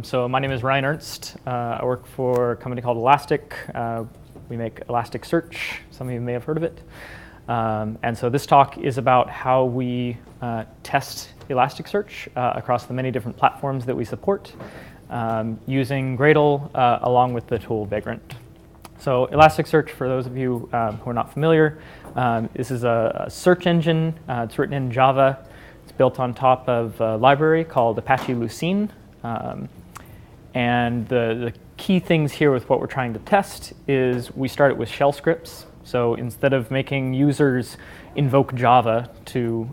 So my name is Ryan Ernst. I work for a company called Elastic. We make Elasticsearch. Some of you may have heard of it. And so this talk is about how we test Elasticsearch across the many different platforms that we support using Gradle along with the tool Vagrant. So Elasticsearch, for those of you who are not familiar, this is a search engine. It's written in Java. It's built on top of a library called Apache Lucene. And the key things here with what we're trying to test is we start it with shell scripts. So instead of making users invoke Java to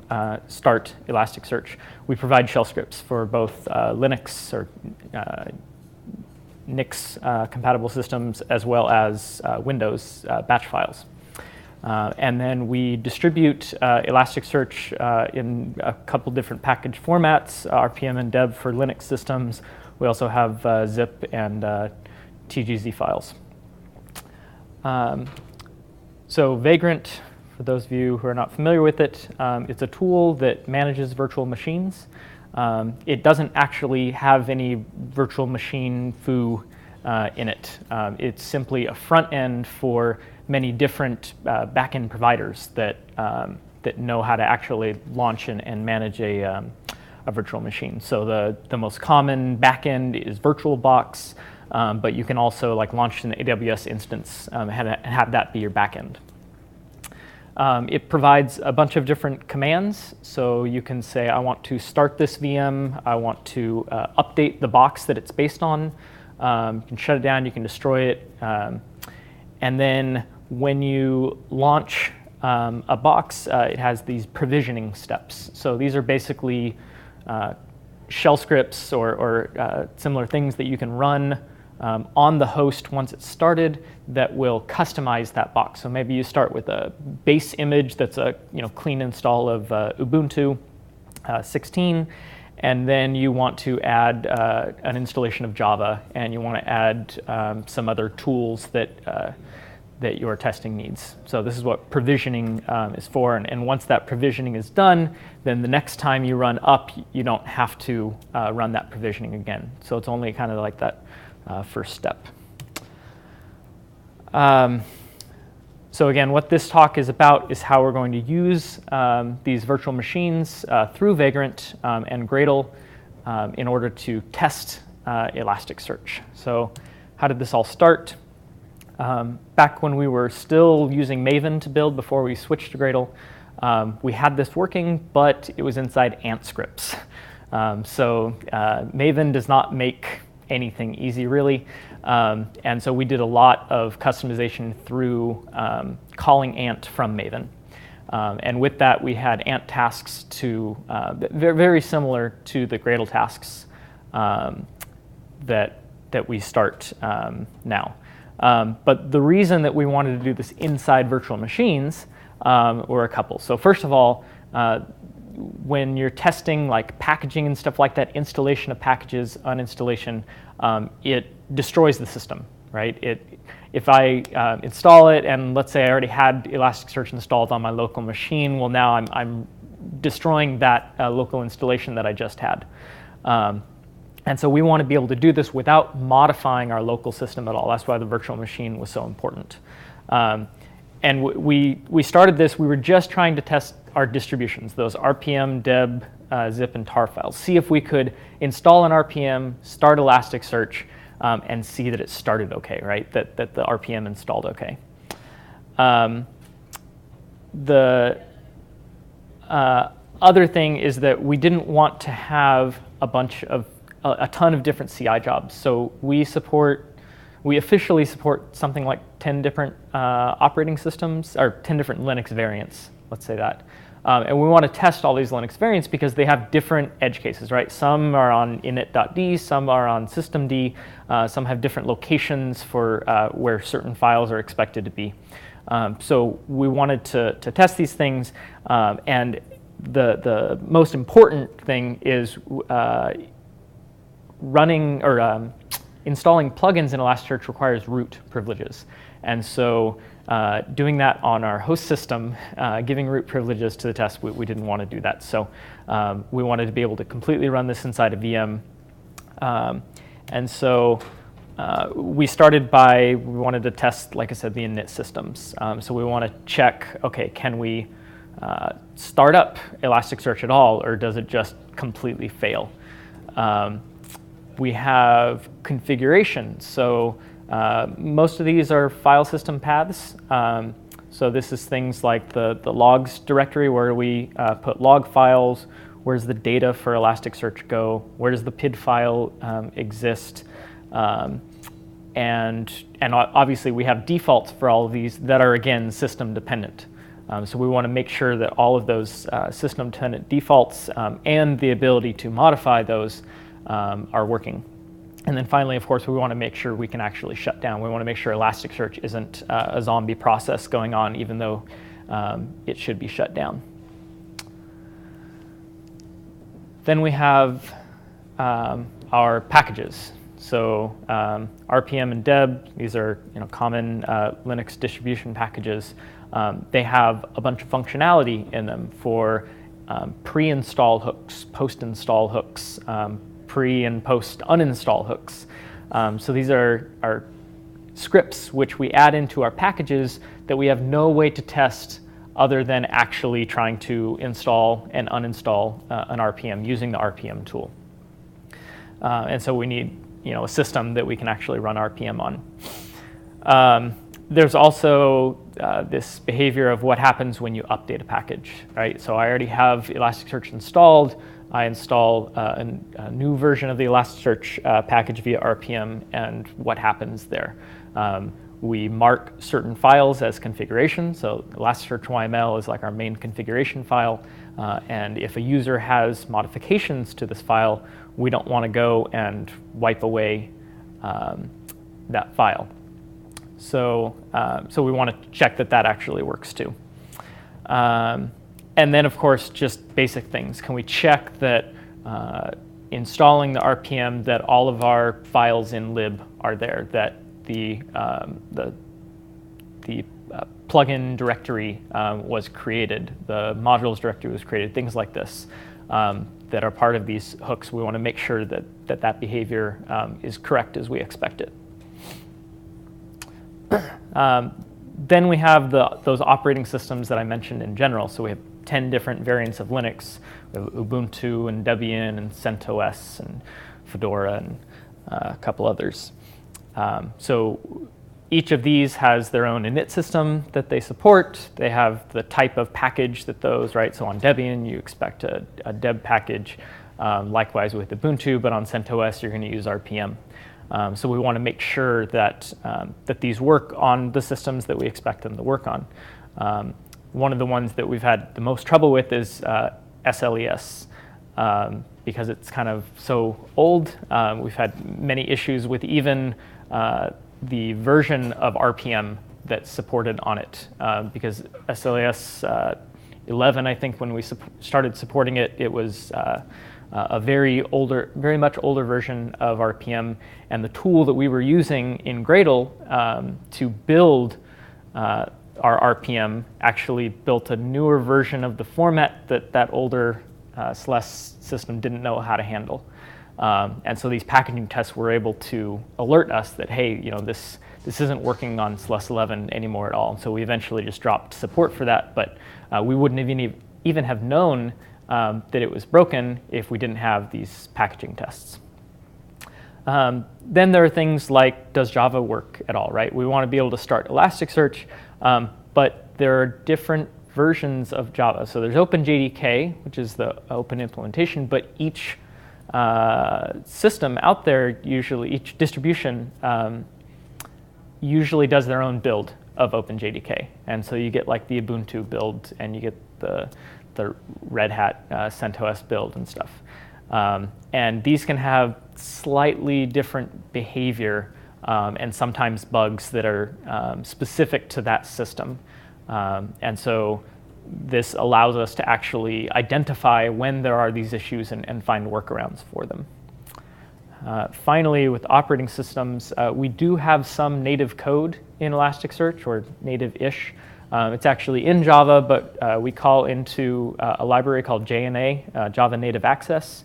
start Elasticsearch, we provide shell scripts for both Linux or Nix compatible systems as well as Windows batch files. And then we distribute Elasticsearch in a couple different package formats, RPM and deb for Linux systems. We also have zip and TGZ files. So Vagrant, for those of you who are not familiar with it, it's a tool that manages virtual machines. It doesn't actually have any virtual machine foo in it. It's simply a front end for many different back-end providers that know how to actually launch and manage a virtual machine. So the most common back-end is VirtualBox, but you can also launch an AWS instance and have that be your back-end. It provides a bunch of different commands. So you can say, I want to start this VM. I want to update the box that it's based on. You can shut it down. You can destroy it. And then when you launch a box, it has these provisioning steps. So these are basically shell scripts or similar things that you can run on the host once it's started that will customize that box. So maybe you start with a base image that's a clean install of Ubuntu 16, and then you want to add an installation of Java, and you want to add some other tools that your testing needs. So this is what provisioning is for, and once that provisioning is done, then the next time you run up, you don't have to run that provisioning again. So it's only kind of like that first step. So again, what this talk is about is how we're going to use these virtual machines through Vagrant and Gradle in order to test Elasticsearch. So how did this all start? Back when we were still using Maven to build before we switched to Gradle, we had this working, but it was inside Ant scripts. So Maven does not make anything easy, really. And so we did a lot of customization through calling Ant from Maven. And with that, we had Ant tasks to very similar to the Gradle tasks that we start now. But the reason that we wanted to do this inside virtual machines were a couple. So first of all, when you're testing packaging and stuff like that, installation of packages, uninstallation, it destroys the system, right? If I install it and let's say I already had Elasticsearch installed on my local machine, well now I'm destroying that local installation that I just had. And so we want to be able to do this without modifying our local system at all. That's why the virtual machine was so important. And we started this, we were just trying to test our distributions, those RPM, deb, zip, and tar files. See if we could install an RPM, start Elasticsearch, and see that it started okay, right? That the RPM installed okay. The other thing is that we didn't want to have a ton of different CI jobs. So we officially support something like 10 different operating systems, or 10 different Linux variants, let's say that. And we want to test all these Linux variants because they have different edge cases, right? Some are on init.d, some are on systemd, some have different locations for where certain files are expected to be. So we wanted to test these things, and the most important thing is running or installing plugins in Elasticsearch requires root privileges. And so doing that on our host system, giving root privileges to the test, we didn't want to do that. So we wanted to be able to completely run this inside a VM. And so we started by, we wanted to test, like I said, the init systems. So we want to check, okay, can we start up Elasticsearch at all, or does it just completely fail? We have configuration. So most of these are file system paths. So this is things like the logs directory where we put log files. Where's the data for Elasticsearch go? Where does the PID file exist? And obviously we have defaults for all of these that are, again, system dependent. So we want to make sure that all of those system dependent defaults and the ability to modify those are working. And then finally, of course, we want to make sure we can actually shut down. We want to make sure Elasticsearch isn't a zombie process going on, even though it should be shut down. Then we have our packages. So RPM and deb, these are common Linux distribution packages. They have a bunch of functionality in them for pre-install hooks, post-install hooks, pre and post uninstall hooks. So these are scripts which we add into our packages that we have no way to test other than actually trying to install and uninstall an RPM using the RPM tool. And so we need a system that we can actually run RPM on. There's also this behavior of what happens when you update a package, right? So I already have Elasticsearch installed. I install a new version of the Elasticsearch package via RPM, and what happens there? We mark certain files as configuration. So Elasticsearch YML is like our main configuration file. And if a user has modifications to this file, we don't want to go and wipe away that file. So we want to check that that actually works too. And then, of course, just basic things. Can we check that installing the RPM, that all of our files in lib are there, that the plugin directory was created, the modules directory was created, things like this that are part of these hooks. We want to make sure that that behavior is correct as we expect it. Then we have those operating systems that I mentioned in general. So we have 10 different variants of Linux. We have Ubuntu and Debian and CentOS and Fedora and a couple others. So each of these has their own init system that they support. They have the type of package that those, right? So on Debian, you expect a deb package. Likewise with Ubuntu, but on CentOS, you're going to use RPM. So we want to make sure that these work on the systems that we expect them to work on. One of the ones that we've had the most trouble with is SLES, because it's kind of so old. We've had many issues with even the version of RPM that's supported on it, because SLES 11, I think, when we started supporting it, it was a very much older version of RPM, and the tool that we were using in Gradle to build our RPM actually built a newer version of the format that older SLES system didn't know how to handle. And so these packaging tests were able to alert us that, hey, this isn't working on SLES 11 anymore at all. And so we eventually just dropped support for that, but we wouldn't even have known that it was broken if we didn't have these packaging tests. Then there are things like, does Java work at all, right? We want to be able to start Elasticsearch, but there are different versions of Java. So there's OpenJDK, which is the open implementation, but each system out there, each distribution usually does their own build of OpenJDK. And so you get like the Ubuntu build, and you get the Red Hat CentOS build and stuff. And these can have slightly different behavior and sometimes bugs that are specific to that system. And so this allows us to actually identify when there are these issues and find workarounds for them. Finally, with operating systems, we do have some native code in Elasticsearch, or native-ish. It's actually in Java, but we call into a library called JNA, Java Native Access.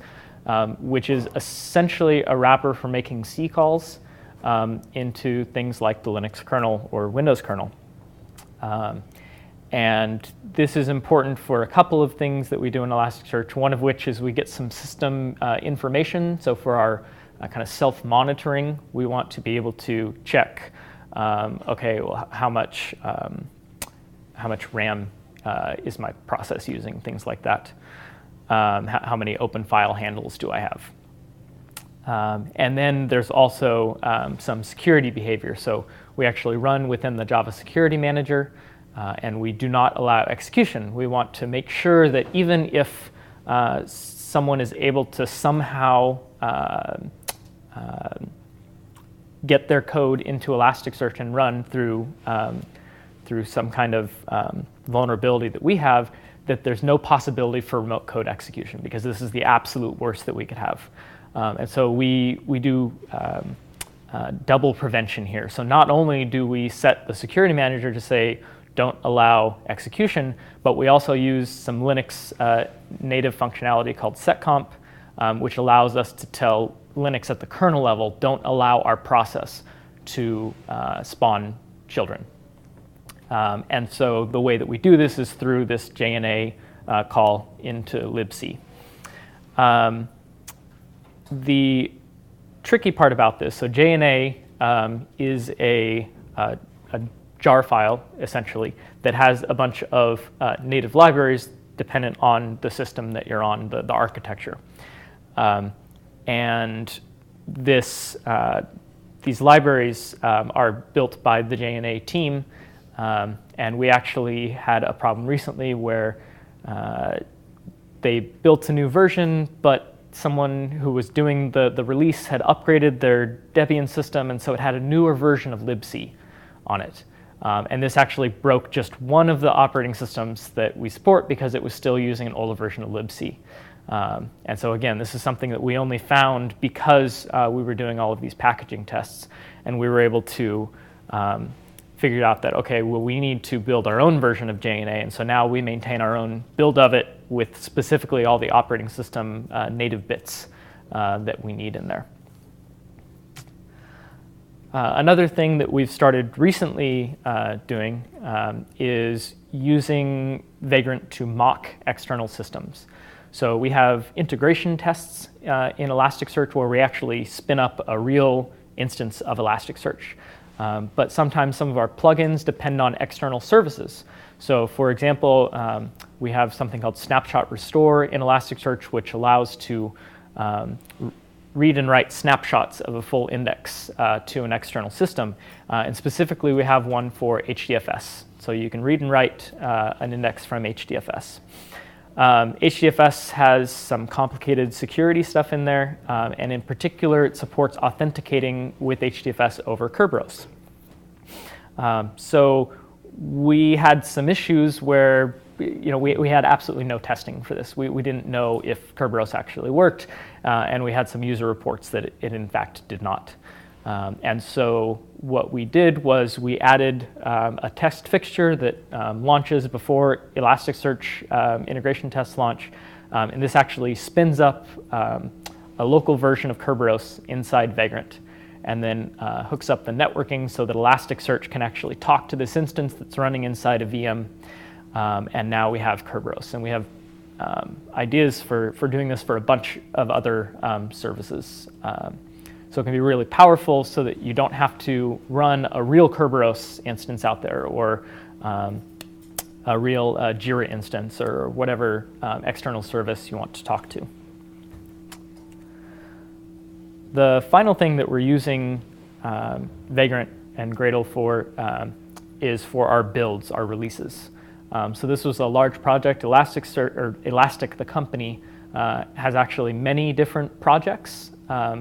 which is essentially a wrapper for making C calls into things like the Linux kernel or Windows kernel. And this is important for a couple of things that we do in Elasticsearch, one of which is we get some system information. So for our kind of self-monitoring, we want to be able to check, okay, well, how much RAM is my process using, things like that. How many open file handles do I have? And then there's also some security behavior. So we actually run within the Java Security Manager, and we do not allow execution. We want to make sure that even if someone is able to somehow get their code into Elasticsearch and run through some kind of vulnerability that we have, that there's no possibility for remote code execution, because this is the absolute worst that we could have. And so we do double prevention here. So not only do we set the security manager to say, don't allow execution, but we also use some Linux native functionality called setcomp, which allows us to tell Linux at the kernel level, don't allow our process to spawn children. And so the way that we do this is through this JNA call into libc. The tricky part about this, so JNA is a jar file, essentially, that has a bunch of native libraries dependent on the system that you're on, the architecture. And these libraries are built by the JNA team, and we actually had a problem recently where they built a new version, but someone who was doing the release had upgraded their Debian system, and so it had a newer version of libc on it. And this actually broke just one of the operating systems that we support because it was still using an older version of libc. And so again, this is something that we only found because we were doing all of these packaging tests, and we were able to figure out that, okay, well, we need to build our own version of JNA, and so now we maintain our own build of it with specifically all the operating system native bits that we need in there. Another thing that we've started recently doing is using Vagrant to mock external systems. So we have integration tests in Elasticsearch where we actually spin up a real instance of Elasticsearch. But sometimes some of our plugins depend on external services. So for example, we have something called snapshot restore in Elasticsearch, which allows to read and write snapshots of a full index to an external system. And specifically, we have one for HDFS. So you can read and write an index from HDFS. HDFS has some complicated security stuff in there, and in particular, it supports authenticating with HDFS over Kerberos. So we had some issues where we had absolutely no testing for this. We didn't know if Kerberos actually worked, and we had some user reports that it in fact did not. And so what we did was we added a test fixture that launches before Elasticsearch integration tests launch. And this actually spins up a local version of Kerberos inside Vagrant, and then hooks up the networking so that Elasticsearch can actually talk to this instance that's running inside a VM. And now we have Kerberos. And we have ideas for doing this for a bunch of other services. So it can be really powerful so that you don't have to run a real Kerberos instance out there, or a real Jira instance, or whatever external service you want to talk to. The final thing that we're using Vagrant and Gradle for is for our builds, our releases. So this was a large project. Elastic, the company, has actually many different projects.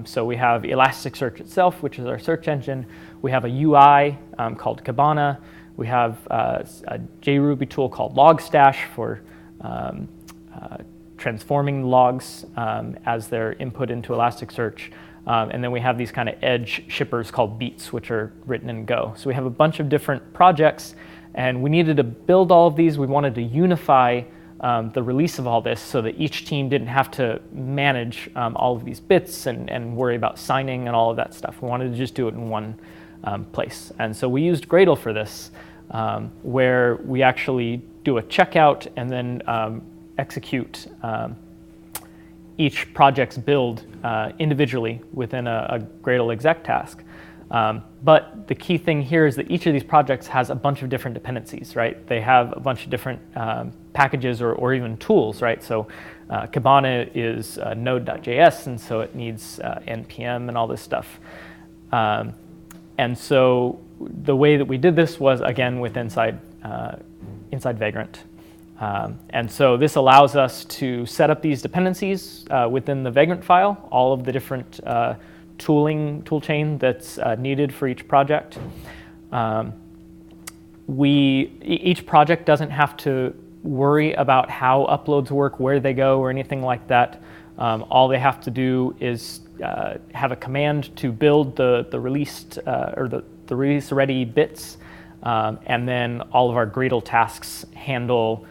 So we have Elasticsearch itself, which is our search engine. We have a UI called Kibana. We have a JRuby tool called Logstash for transforming logs as they're input into Elasticsearch. And then we have these kind of edge shippers called beats, which are written in Go. So we have a bunch of different projects, and we needed to build all of these. We wanted to unify the release of all this so that each team didn't have to manage all of these bits and worry about signing and all of that stuff. We wanted to just do it in one place. And so we used Gradle for this, where we actually do a checkout and then execute each project's build individually within a Gradle exec task. But the key thing here is that each of these projects has a bunch of different dependencies, right? They have a bunch of different packages or even tools, right? So Kibana is node.js, and so it needs npm and all this stuff. And so the way that we did this was, again, with inside Vagrant. And so this allows us to set up these dependencies within the Vagrant file, all of the different tool chain that's needed for each project. Each project doesn't have to worry about how uploads work, where they go, or anything like that. All they have to do is have a command to build the released or the release ready bits, and then all of our Gradle tasks handle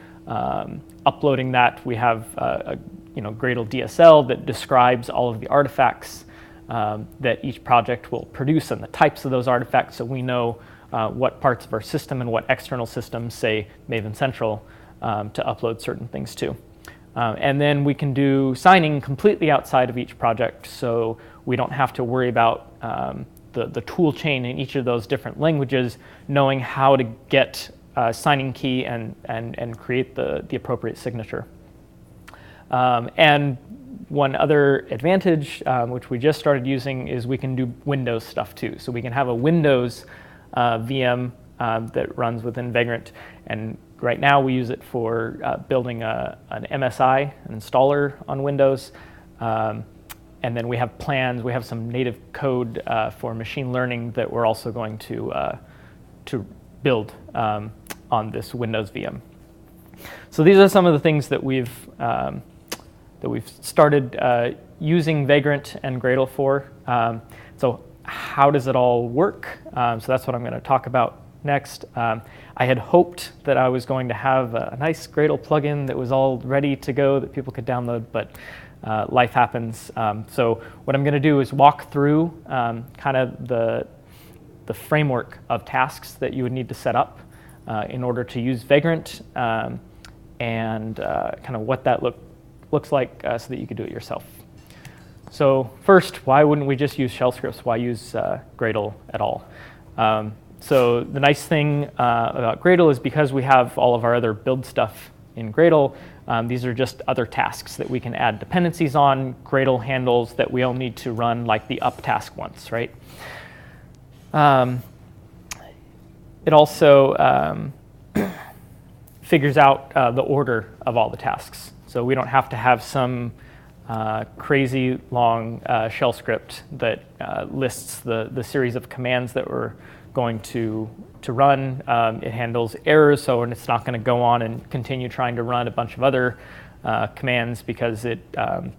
uploading that. We have a Gradle DSL that describes all of the artifacts that each project will produce and the types of those artifacts, so we know what parts of our system and what external systems, say Maven Central, to upload certain things to. And then we can do signing completely outside of each project, so we don't have to worry about the tool chain in each of those different languages, knowing how to get a signing key and create the appropriate signature. And one other advantage, which we just started using, is we can do Windows stuff too. So we can have a Windows VM that runs within Vagrant, and right now we use it for building an MSI, an installer on Windows. And then we have plans, we have some native code for machine learning that we're also going to build on this Windows VM. So these are some of the things that we've started using Vagrant and Gradle for. So how does it all work? So that's what I'm going to talk about next. I had hoped that I was going to have a nice Gradle plugin that was all ready to go that people could download, but life happens. So what I'm going to do is walk through kind of the framework of tasks that you would need to set up in order to use Vagrant, and kind of what that looks like so that you could do it yourself. So first, why wouldn't we just use shell scripts? Why use Gradle at all? So the nice thing about Gradle is because we have all of our other build stuff in Gradle, these are just other tasks that we can add dependencies on. Gradle handles that we only need to run like the up task once, right? It also figures out the order of all the tasks. So we don't have to have some crazy long shell script that lists the series of commands that we're going to run. It handles errors, so it's not going to go on and continue trying to run a bunch of other commands because it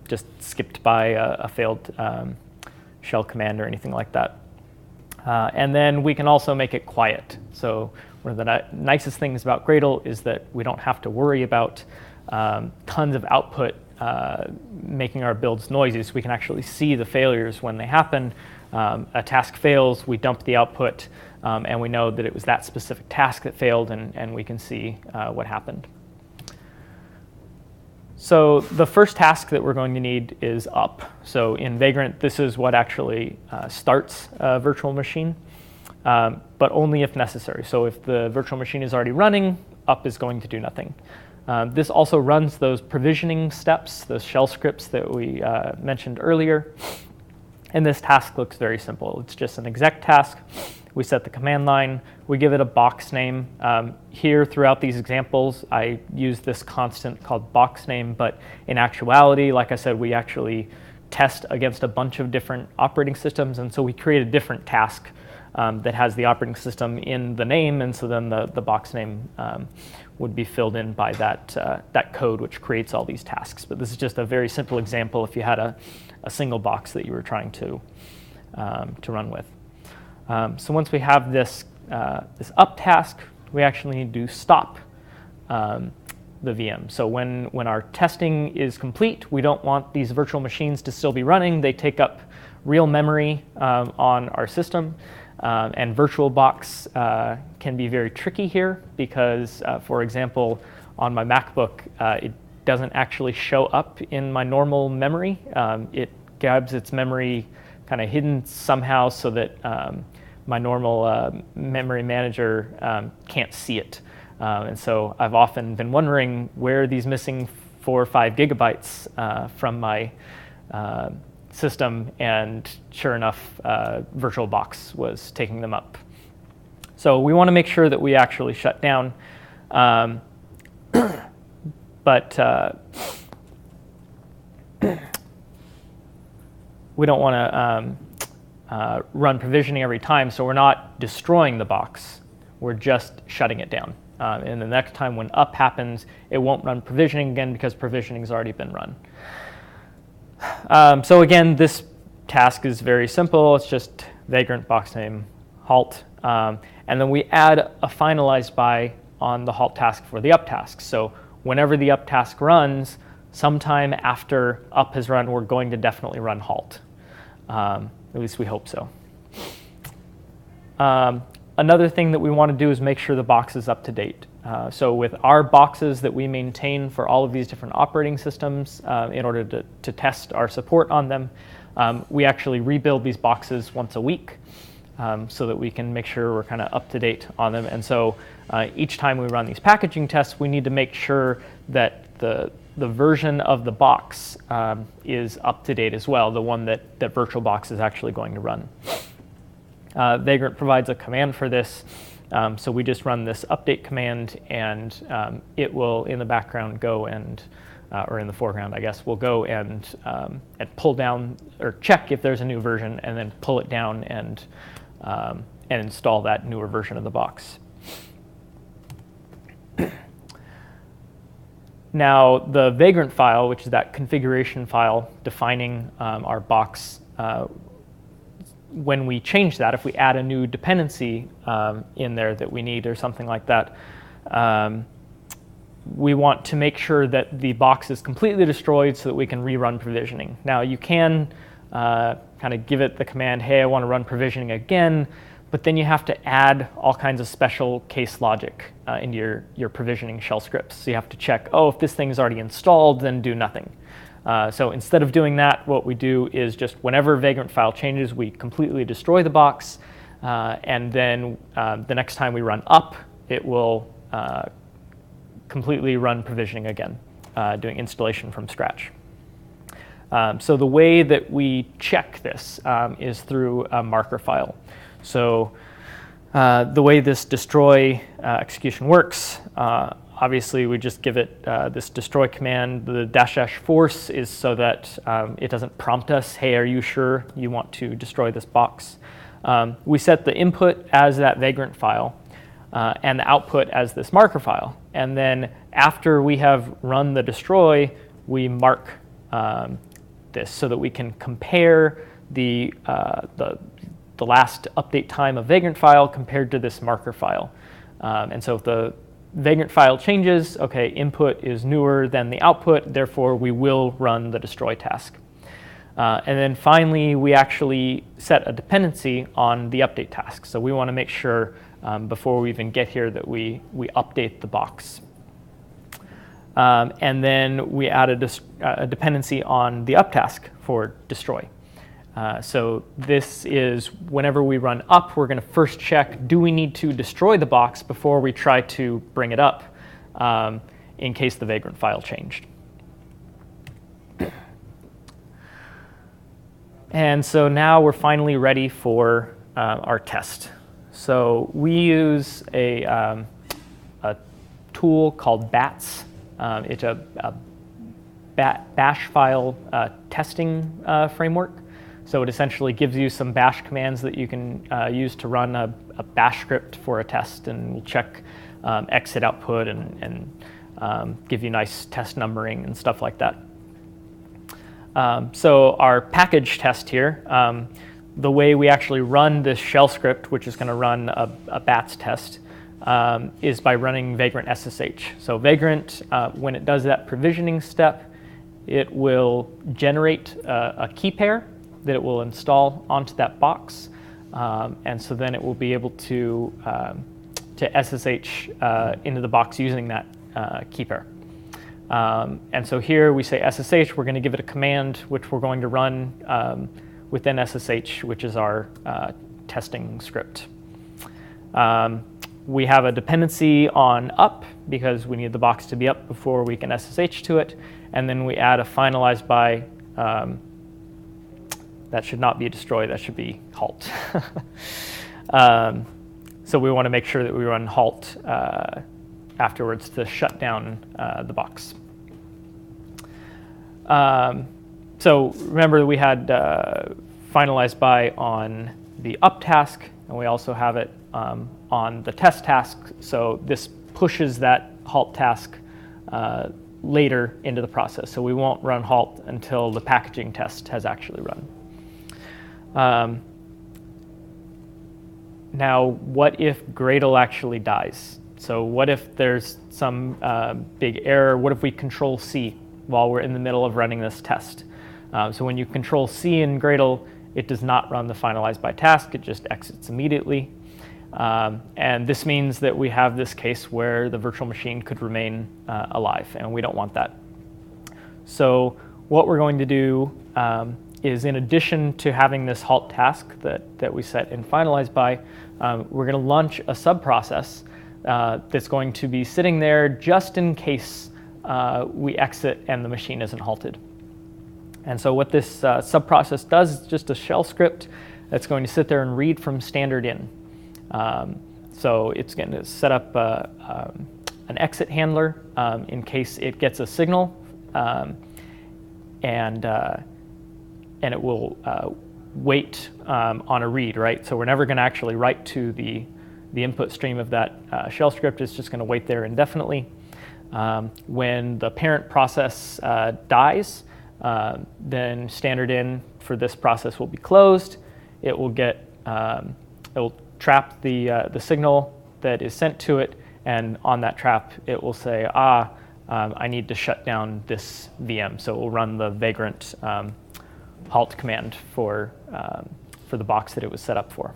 just skipped by a failed shell command or anything like that. And then we can also make it quiet. So one of the nicest things about Gradle is that we don't have to worry about tons of output making our builds noisy. So we can actually see the failures when they happen. A task fails, we dump the output, and we know that it was that specific task that failed, and we can see what happened. So the first task that we're going to need is up. So in Vagrant, this is what actually starts a virtual machine, but only if necessary. So if the virtual machine is already running, up is going to do nothing. This also runs those provisioning steps, those shell scripts that we mentioned earlier. And this task looks very simple. It's just an exec task. We set the command line. We give it a box name. Here, throughout these examples, I use this constant called box name. But in actuality, like I said, we actually test against a bunch of different operating systems. And so we create a different task that has the operating system in the name. And so then the box name would be filled in by that code, which creates all these tasks. But this is just a very simple example if you had a single box that you were trying to run with. So once we have this up task, we actually need to do stop. the VM. So when our testing is complete, we don't want these virtual machines to still be running. They take up real memory on our system. And VirtualBox can be very tricky here because, for example, on my MacBook, it doesn't actually show up in my normal memory. It grabs its memory kind of hidden somehow so that my normal memory manager can't see it. And so I've often been wondering where these missing 4 or 5 gigabytes from my system, and sure enough, VirtualBox was taking them up. So we want to make sure that we actually shut down, but we don't want to run provisioning every time, so we're not destroying the box, we're just shutting it down. And the next time when up happens, it won't run provisioning again because provisioning has already been run. So again, this task is very simple. It's just Vagrant box name halt. And then we add a finalized by on the halt task for the up task. So whenever the up task runs, sometime after up has run, we're going to definitely run halt. At least we hope so. Another thing that we want to do is make sure the box is up to date. So with our boxes that we maintain for all of these different operating systems in order to test our support on them, we actually rebuild these boxes once a week so that we can make sure we're kind of up to date on them. And so each time we run these packaging tests, we need to make sure that the version of the box is up to date as well, the one that VirtualBox is actually going to run. Vagrant provides a command for this. So we just run this update command, and it will, in the background, go and, or in the foreground, I guess, will go and pull down or check if there's a new version, and then pull it down and install that newer version of the box. Now, the Vagrant file, which is that configuration file defining our box, when we change that, if we add a new dependency in there that we need or something like that, we want to make sure that the box is completely destroyed so that we can rerun provisioning. Now, you can kind of give it the command, hey, I want to run provisioning again, but then you have to add all kinds of special case logic into your provisioning shell scripts. So you have to check, oh, if this thing is already installed, then do nothing. So instead of doing that, what we do is just whenever Vagrant file changes, we completely destroy the box, and then the next time we run up, it will completely run provisioning again, doing installation from scratch. So the way that we check this is through a marker file. So the way this destroy execution works, obviously, we just give it this destroy command. The -- force is so that it doesn't prompt us, hey, are you sure you want to destroy this box? We set the input as that Vagrant file and the output as this marker file. And then after we have run the destroy, we mark this so that we can compare the last update time of Vagrant file compared to this marker file. And so if the Vagrant file changes, okay, input is newer than the output, therefore we will run the destroy task. And then finally, we actually set a dependency on the update task. So we want to make sure before we even get here that we update the box. And then we add a dependency on the up task for destroy. So this is whenever we run up, we're going to first check, do we need to destroy the box before we try to bring it up in case the Vagrant file changed. And so now we're finally ready for our test. So we use a tool called BATS. It's a bash file testing framework. So it essentially gives you some bash commands that you can use to run a bash script for a test, and will check exit output and give you nice test numbering and stuff like that. So our package test here, the way we actually run this shell script, which is going to run a BATS test, is by running Vagrant SSH. So Vagrant, when it does that provisioning step, it will generate a key pair that it will install onto that box. And so then it will be able to SSH into the box using that key pair. And so here we say SSH, we're going to give it a command which we're going to run within SSH, which is our testing script. We have a dependency on up because we need the box to be up before we can SSH to it. And then we add a finalize by, that should not be destroy, that should be halt. So we want to make sure that we run halt afterwards to shut down the box. So remember that we had finalize by on the up task, and we also have it on the test task. So this pushes that halt task later into the process. So we won't run halt until the packaging test has actually run. Now, what if Gradle actually dies? So what if there's some big error? What if we control C while we're in the middle of running this test? So when you control C in Gradle, it does not run the finalize by task, it just exits immediately. And this means that we have this case where the virtual machine could remain alive, and we don't want that. So what we're going to do is, in addition to having this halt task that we set in finalize by, we're going to launch a subprocess that's going to be sitting there just in case we exit and the machine isn't halted. And so what this subprocess does is just a shell script that's going to sit there and read from standard in. So it's going to set up an exit handler in case it gets a signal, and it will wait on a read, right? So we're never going to actually write to the input stream of that shell script. It's just going to wait there indefinitely. When the parent process dies, then standard in for this process will be closed. It will get it will trap the signal that is sent to it, and on that trap it will say, I need to shut down this VM. So it will run the Vagrant halt command for the box that it was set up for.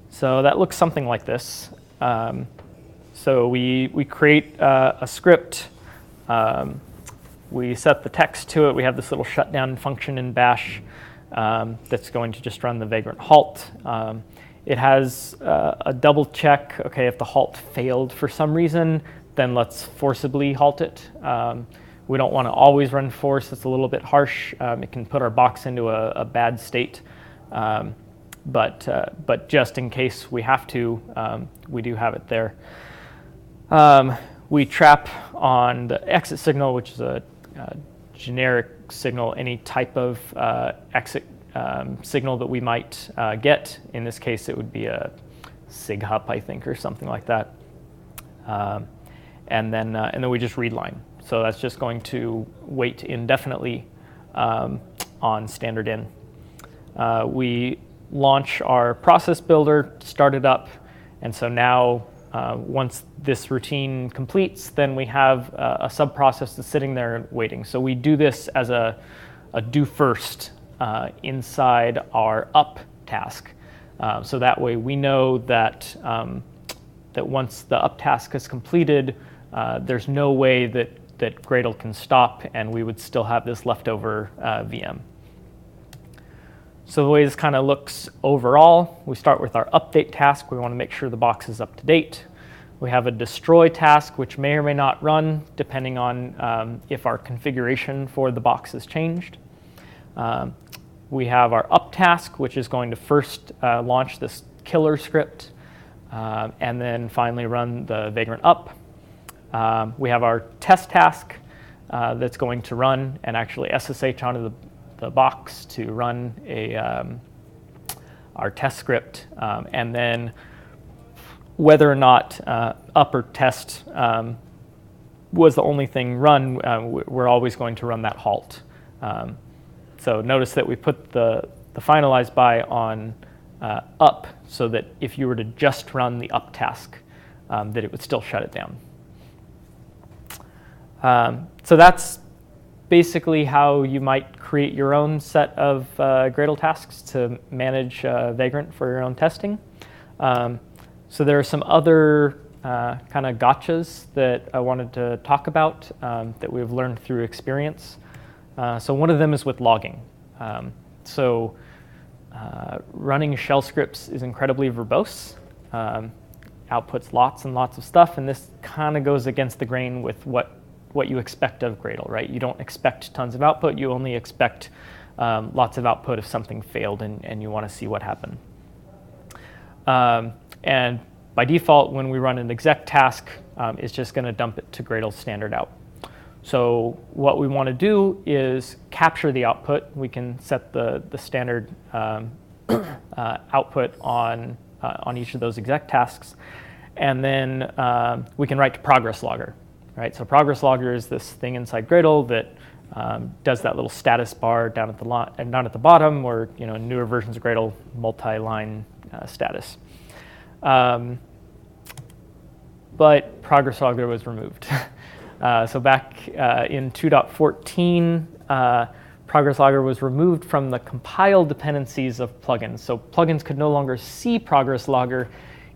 So that looks something like this. So we create a script. We set the text to it. We have this little shutdown function in bash that's going to just run the Vagrant halt. It has a double check. Okay, if the halt failed for some reason, then let's forcibly halt it. We don't want to always run force. It's a little bit harsh. It can put our box into a bad state. But just in case we have to, we do have it there. We trap on the exit signal, which is a generic signal, any type of exit signal that we might get. In this case, it would be a SIG-HUP, I think, or something like that. And then we just read line. So that's just going to wait indefinitely on standard in. We launch our process builder, start it up, and so now once this routine completes, then we have a subprocess that's sitting there waiting. So we do this as a do first inside our up task. So that way we know that that once the up task is completed, there's no way that Gradle can stop, and we would still have this leftover VM. So the way this kind of looks overall, we start with our update task. We want to make sure the box is up to date. We have a destroy task, which may or may not run, depending on if our configuration for the box has changed. We have our up task, which is going to first launch this killer script, and then finally run the Vagrant up. We have our test task that's going to run and actually SSH onto the box to run our test script, and then whether or not upper test was the only thing run, we're always going to run that halt. So notice that we put the finalize by on up so that if you were to just run the up task, that it would still shut it down. So that's basically how you might create your own set of Gradle tasks to manage Vagrant for your own testing. So there are some other kind of gotchas that I wanted to talk about that we've learned through experience. So one of them is with logging. Running shell scripts is incredibly verbose, outputs lots and lots of stuff, and this kind of goes against the grain with what you expect of Gradle, right? You don't expect tons of output, you only expect lots of output if something failed and you want to see what happened. And by default, when we run an exec task, it's just going to dump it to Gradle's standard out. So what we want to do is capture the output. We can set the standard output on each of those exec tasks, and then we can write to progress logger. Right, so progress logger is this thing inside Gradle that does that little status bar down at the bottom, or in newer versions of Gradle, multi-line status. But progress logger was removed. So back in 2.14, progress logger was removed from the compile dependencies of plugins. So plugins could no longer see progress logger,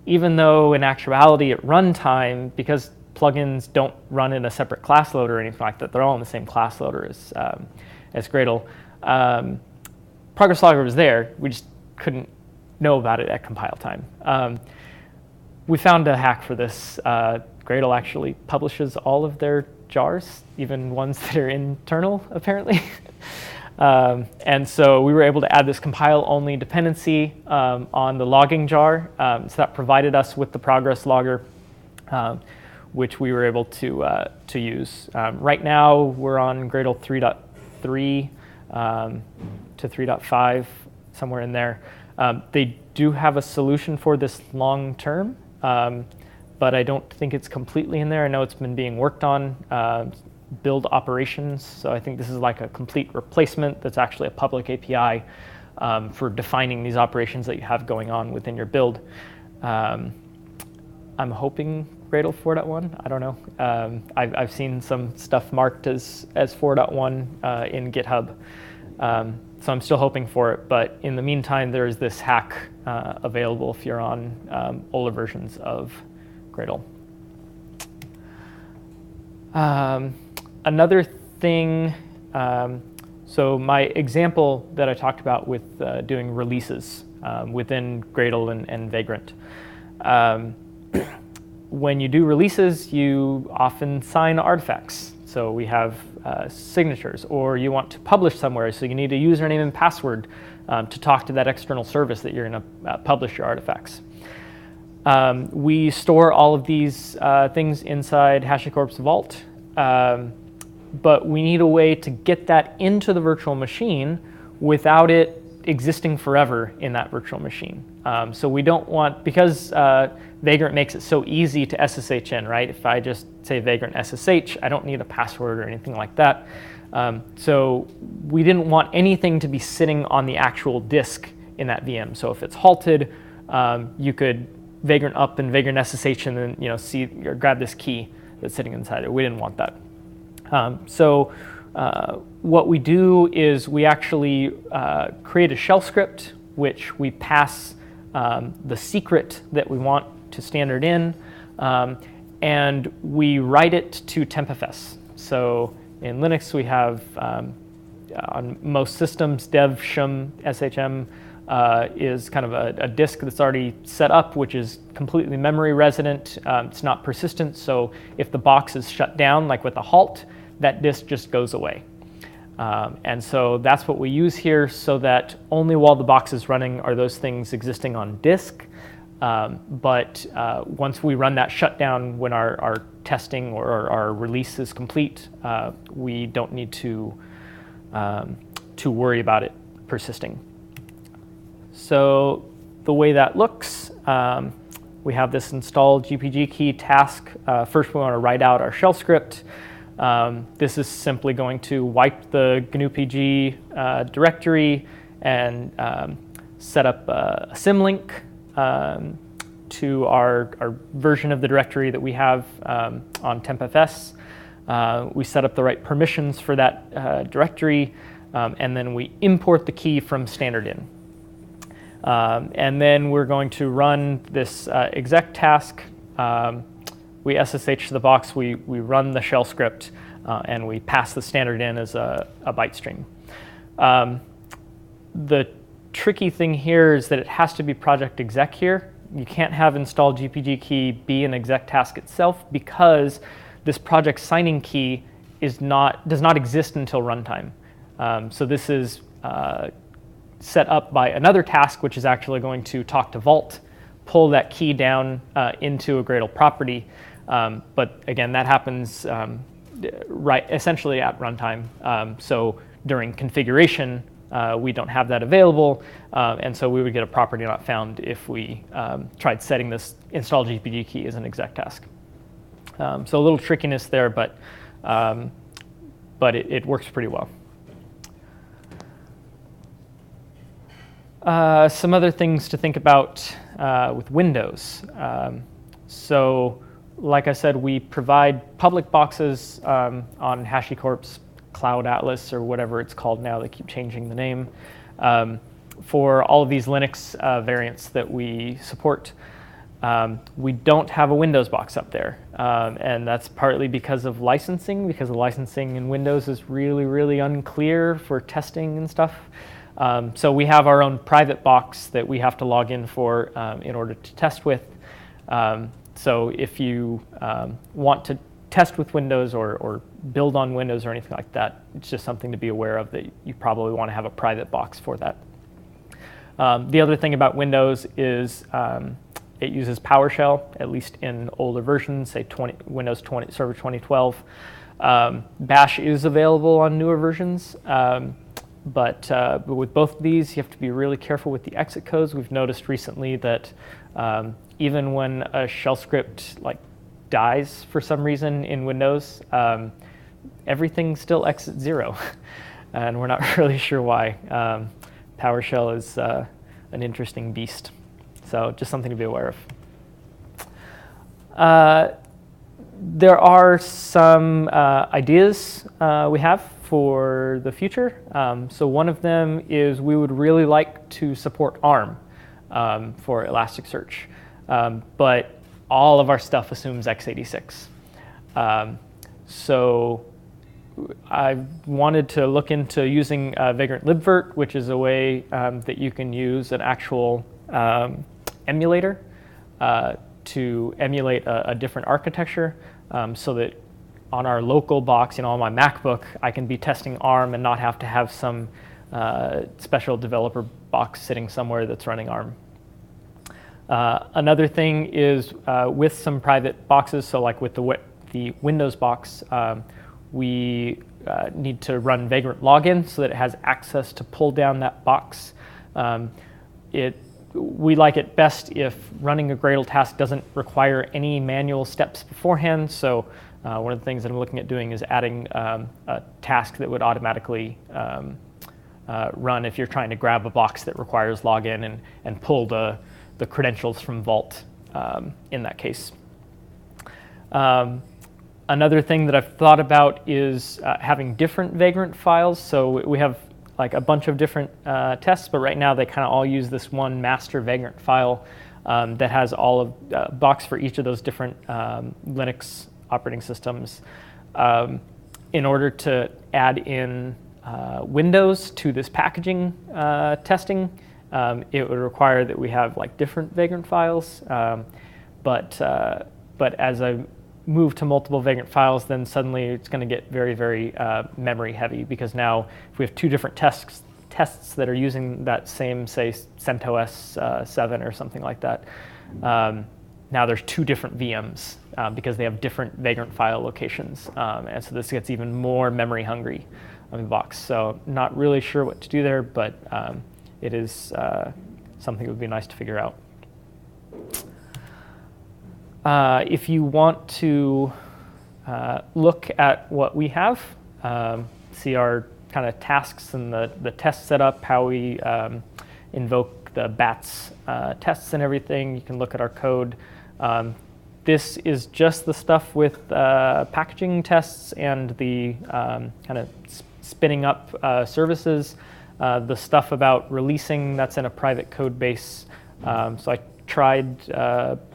even though in actuality at runtime, because plugins don't run in a separate class loader or anything like that, they're all in the same class loader as Gradle. Progress logger was there, we just couldn't know about it at compile time. We found a hack for this. Gradle actually publishes all of their jars, even ones that are internal, apparently. And so we were able to add this compile-only dependency on the logging jar. So that provided us with the progress logger, which we were able to use. Right now, we're on Gradle 3.3 to 3.5, somewhere in there. They do have a solution for this long term, but I don't think it's completely in there. I know it's been being worked on, build operations. So I think this is like a complete replacement that's actually a public API for defining these operations that you have going on within your build. I'm hoping Gradle 4.1, I don't know. I've seen some stuff marked as 4.1 in GitHub. So I'm still hoping for it, but in the meantime, there's this hack available if you're on older versions of Gradle. Another thing, so my example that I talked about with doing releases within Gradle and Vagrant. When you do releases, you often sign artifacts. So we have signatures, or you want to publish somewhere, so you need a username and password to talk to that external service that you're going to publish your artifacts. We store all of these things inside HashiCorp's vault, but we need a way to get that into the virtual machine without it existing forever in that virtual machine. So we don't want, because Vagrant makes it so easy to SSH in, right? If I just say Vagrant SSH, I don't need a password or anything like that. So we didn't want anything to be sitting on the actual disk in that VM. So if it's halted, you could Vagrant up and Vagrant SSH and then see or grab this key that's sitting inside it. We didn't want that. What we do is we actually create a shell script which we pass the secret that we want to standard in, and we write it to tempfs. So in Linux we have, on most systems, dev shum shm is kind of a disk that's already set up, which is completely memory resident. It's not persistent, so if the box is shut down, like with a halt, that disk just goes away. And so that's what we use here, so that only while the box is running are those things existing on disk. But once we run that shutdown, when our testing or our release is complete, we don't need to worry about it persisting. So the way that looks, we have this install GPG key task. First, we want to write out our shell script. This is simply going to wipe the GNU-PG directory and set up a symlink to our version of the directory that we have on tempfs. We set up the right permissions for that directory, and then we import the key from standard in. And then we're going to run this exec task. We SSH to the box, we run the shell script, and we pass the standard in as a byte stream. The tricky thing here is that it has to be project exec here. You can't have install GPG key be an exec task itself because this project signing key does not exist until runtime. So this is set up by another task, which is actually going to talk to Vault, pull that key down into a Gradle property. But again, that happens essentially at runtime. So during configuration, we don't have that available, and so we would get a property not found if we tried setting this install GPG key as an exec task. So a little trickiness there, but it works pretty well. Some other things to think about with Windows. So like I said, we provide public boxes on HashiCorp's Cloud Atlas or whatever it's called now. They keep changing the name for all of these Linux variants that we support. We don't have a Windows box up there, and that's partly because of licensing, because the licensing in Windows is really, really unclear for testing and stuff. So we have our own private box that we have to log in for in order to test with. So if you want to test with Windows or build on Windows or anything like that, it's just something to be aware of, that you probably want to have a private box for that. The other thing about Windows is it uses PowerShell, at least in older versions, say Windows Server 2012. Bash is available on newer versions, but with both of these, you have to be really careful with the exit codes. We've noticed recently that even when a shell script dies for some reason in Windows, everything still exits 0, and we're not really sure why. PowerShell is an interesting beast, so just something to be aware of. There are some ideas we have for the future. So one of them is we would really like to support ARM for Elasticsearch, but all of our stuff assumes x86. So I wanted to look into using Vagrant libvirt, which is a way that you can use an actual emulator to emulate a different architecture, so that on our local box, on my MacBook, I can be testing ARM and not have to have some special developer box sitting somewhere that's running ARM. Another thing is with some private boxes, so like with the Windows box, we need to run Vagrant login so that it has access to pull down that box. We like it best if running a Gradle task doesn't require any manual steps beforehand. So one of the things that I'm looking at doing is adding a task that would automatically run if you're trying to grab a box that requires login and pull the credentials from Vault in that case. Another thing that I've thought about is having different Vagrant files. So we have a bunch of different tests, but right now they kind of all use this one master Vagrant file that has all of box for each of those different Linux operating systems. In order to add in Windows to this packaging testing, it would require that we have different Vagrant files. But as I move to multiple Vagrant files, then suddenly it's going to get very, very memory heavy, because now if we have two different tests that are using that same, say, CentOS 7 or something like that, now there's two different VMs because they have different Vagrant file locations. And so this gets even more memory hungry on the box. So not really sure what to do there, but it is something that would be nice to figure out. If you want to look at what we have, see our kind of tasks and the test setup, how we invoke the BATS tests and everything. You can look at our code. This is just the stuff with packaging tests and the kind of spinning up services. The stuff about releasing, that's in a private code base. So I tried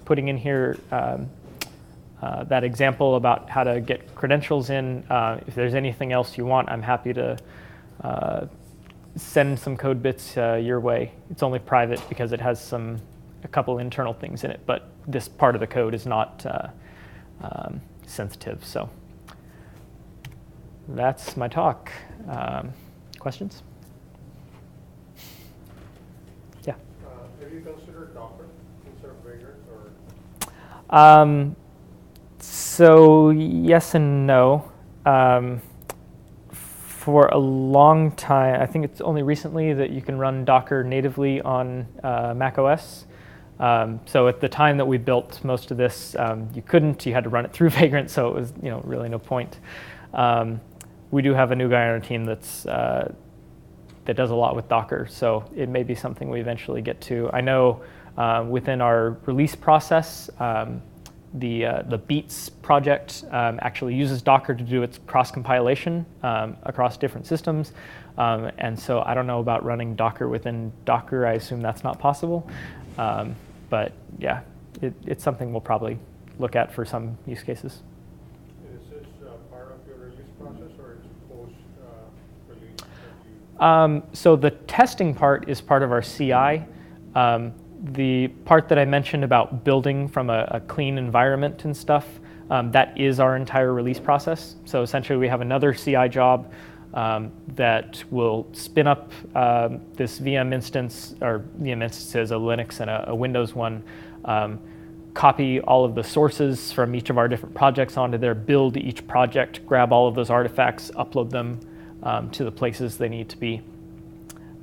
putting in here that example about how to get credentials in. If there's anything else you want, I'm happy to send some code bits your way. It's only private because it has a couple internal things in it, but this part of the code is not sensitive. So that's my talk. Questions? Yeah. Have you considered Docker instead of Vagrant? Or? So yes and no. For a long time, I think it's only recently that you can run Docker natively on Mac OS. So at the time that we built most of this, you couldn't. You had to run it through Vagrant, so it was really no point. We do have a new guy on our team that does a lot with Docker, so it may be something we eventually get to. I know within our release process, the Beats project actually uses Docker to do its cross-compilation across different systems. And so I don't know about running Docker within Docker. I assume that's not possible. But yeah, it's something we'll probably look at for some use cases. Is this part of your release process, or it's post-release? So the testing part is part of our CI. The part that I mentioned about building from a clean environment and stuff, that is our entire release process. So essentially we have another CI job that will spin up this VM instance, or VM instance is a Linux and a Windows one, copy all of the sources from each of our different projects onto there, build each project, grab all of those artifacts, upload them to the places they need to be.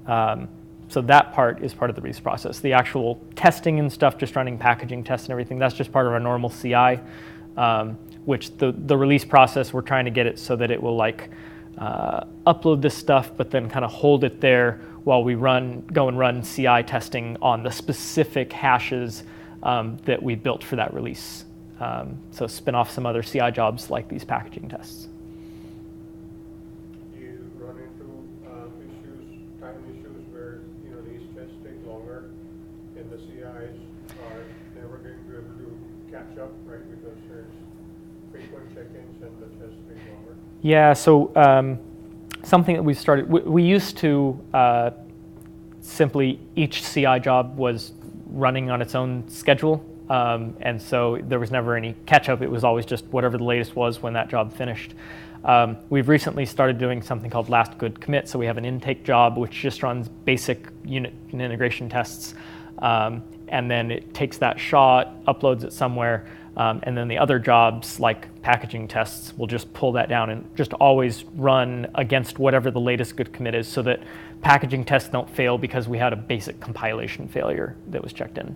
So that part is part of the release process. The actual testing and stuff, just running packaging tests and everything, that's just part of our normal CI, which the release process, we're trying to get it so that it will upload this stuff, but then kind of hold it there while we go and run CI testing on the specific hashes that we built for that release. So spin off some other CI jobs like these packaging tests. Do you run into time issues where these tests take longer and the CIs are never going to be able to catch up, right? Because there's frequent check-ins and the tests take longer. Yeah, so something that we started, we used to simply, each CI job was running on its own schedule, and so there was never any catch-up. It was always just whatever the latest was when that job finished. We've recently started doing something called last good commit, so we have an intake job which just runs basic unit and integration tests, and then it takes that SHA, uploads it somewhere, and then the other jobs like packaging tests will just pull that down and just always run against whatever the latest good commit is, so that packaging tests don't fail because we had a basic compilation failure that was checked in.